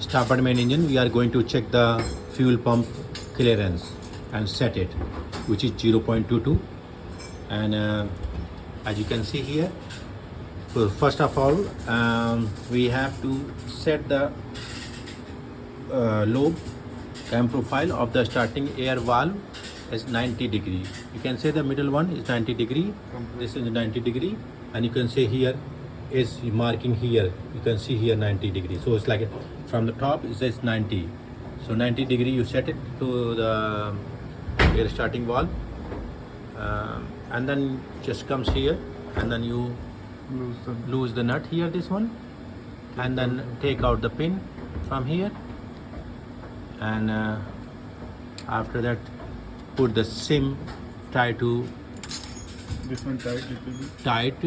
starboard main engine, we are going to check the fuel pump clearance and set it, which is 0.22. And as you can see here, so first of all, we have to set the lobe cam profile of the starting air valve as 90 degree. You can say the middle one is 90 degree, this is 90 degree, and you can say here is marking here, you can see here 90 degree. So it's like from the top it says 90, so 90 degree you set it to the air starting valve, and then just comes here, and then you lose the nut here, this one, and then take out the pin from here, and after that put the sim, try to This one tight, it will be. tight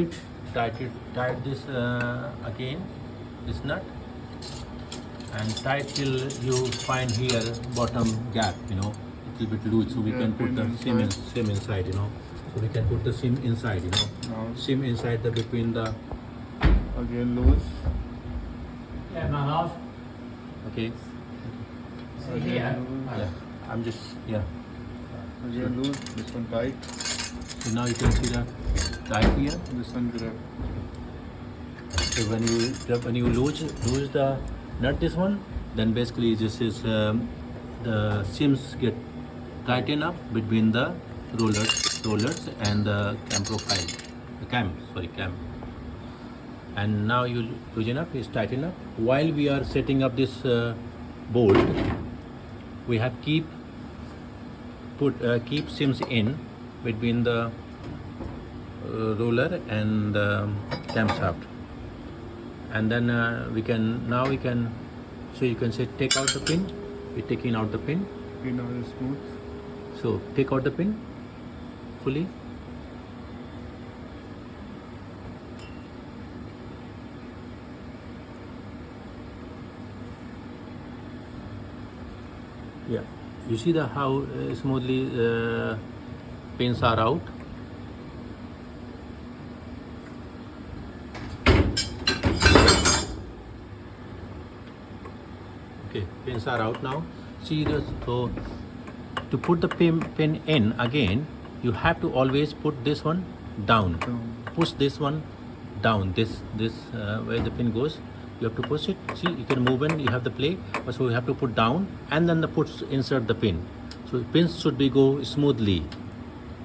this again, this nut, and tight till you find here bottom gap, little bit loose, so we can put the sim inside, so we can put the sim inside, Now sim inside the between the, again loose. Yeah, man off. okay, See here. yeah, I'm just, yeah. Again loose. This one tight. So now you can see the tight here. This one grab. So when you lose the nut, this one, then basically this is the seams get tighten up between the rollers and the cam profile, cam, and now you loosen up, is tighten up. While we are setting up this bolt, we have keep seams in between the roller and the camshaft, and then we can so you can say take out the pin. We're taking out the pin, Pin oil smooth. so take out the pin fully. Yeah, you see the how smoothly pins are out. Okay, pins are out now. See this, so to put the pin in again, you have to always put this one down. Push this one down. This where the pin goes, you have to push it. See, you can move in. You have the play, so you have to put down and then insert the pin. So pins should be go smoothly.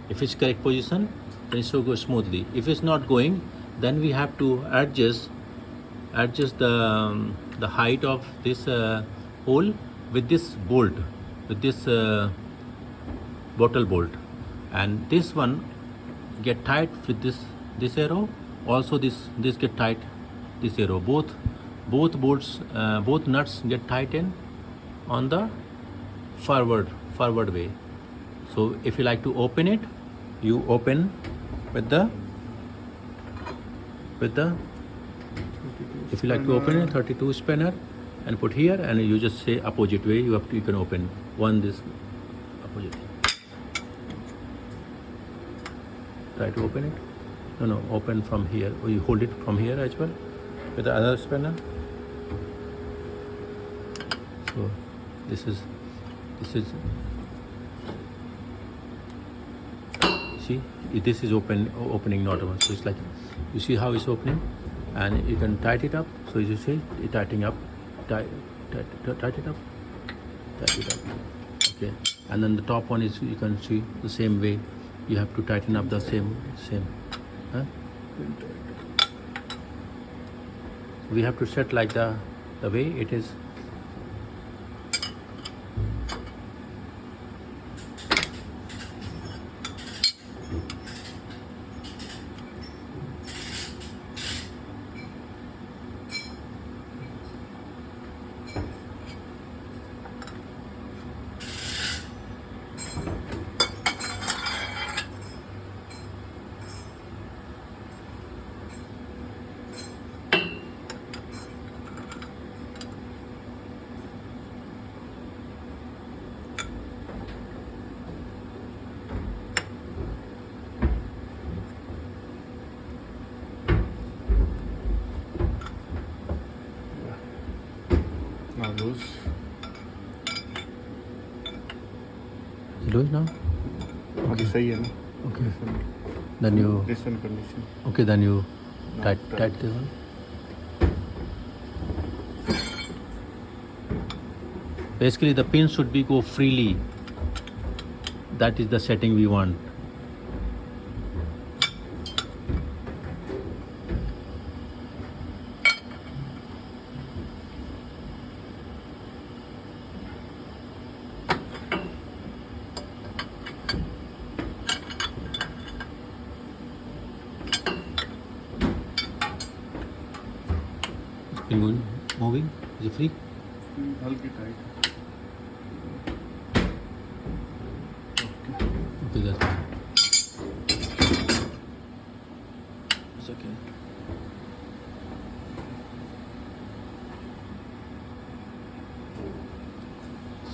If it's correct position, then it should go smoothly. If it's not going, then we have to adjust the height of this hole with this bolt, with this bottle bolt, and this one get tight with this arrow. Also this get tight, this arrow. Both bolts, both nuts get tightened on the forward way. So if you like to open it, you open with the if you like to open it 32 spanner and put here, and you just say opposite way, you can open this opposite. Try to open it. No, open from here, or you hold it from here as well with the other spanner. So this is see, this is opening not one. So it's like, you see how it's opening, and you can tighten it up. So you see it tightening up, tighten it up. Okay, and then the top one is, you can see the same way. You have to tighten up the same. Huh? We have to set like the way it is. Now loose. Loose now? अभी सही है ना? Okay. This one, Then you, this one condition. okay, then you Now tight this one. Basically the pin should be go freely. That is the setting we want. Pin moving? Is it free? हल्की tight. Okay, that's fine. It's okay.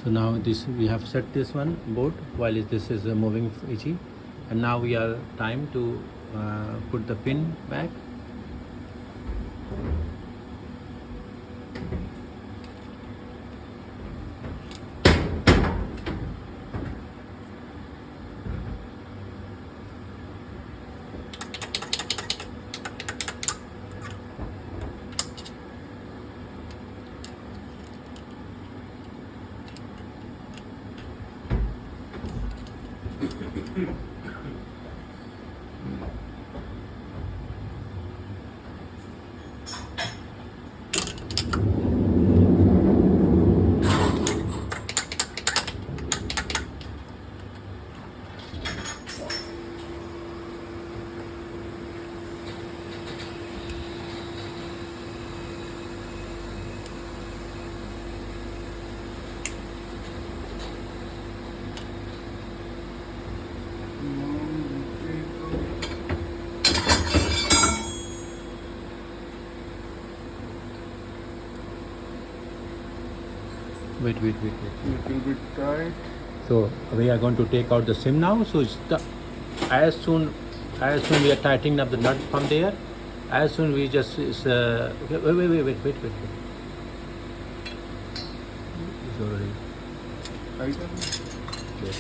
So now this we have set this one board while this is moving easy, and now we are time to put the pin back. Wait. Little bit tight. So we are going to take out the sim now. So as soon we are tightening up the nut from there, as soon we just okay, wait. It's already. Tighter. Wait.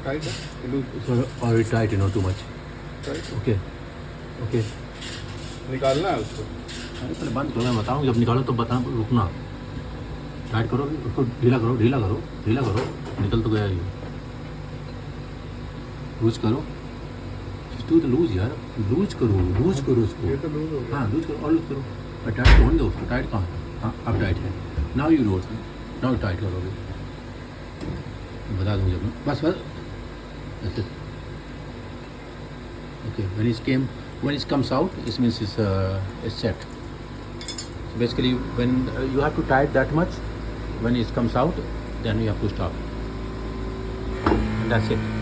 Tighter. Loose. It's already tight, too much. Tight. Okay. निकालना है उसको. अरे पहले बंद करो, मैं बताऊँ जब निकालो तो बता, रुकना. टाइट करो उसको, ढीला करो. निकल तो गया ये. लूज करो. तू तो लूज यार, लूज करो उसको. ये तो लूज हो गया. हाँ लूज करो और लूज करो. टाइट होने दो उसको. टाइट कहाँ है? हाँ अब टाइट है. Now you rose, now tight करोगे. बता दूँगी जब मैं. बस ऐसे. Okay, when it comes out, it means it's set. So basically, when you have to tight that much, when it comes out, then you have to stop. And that's it.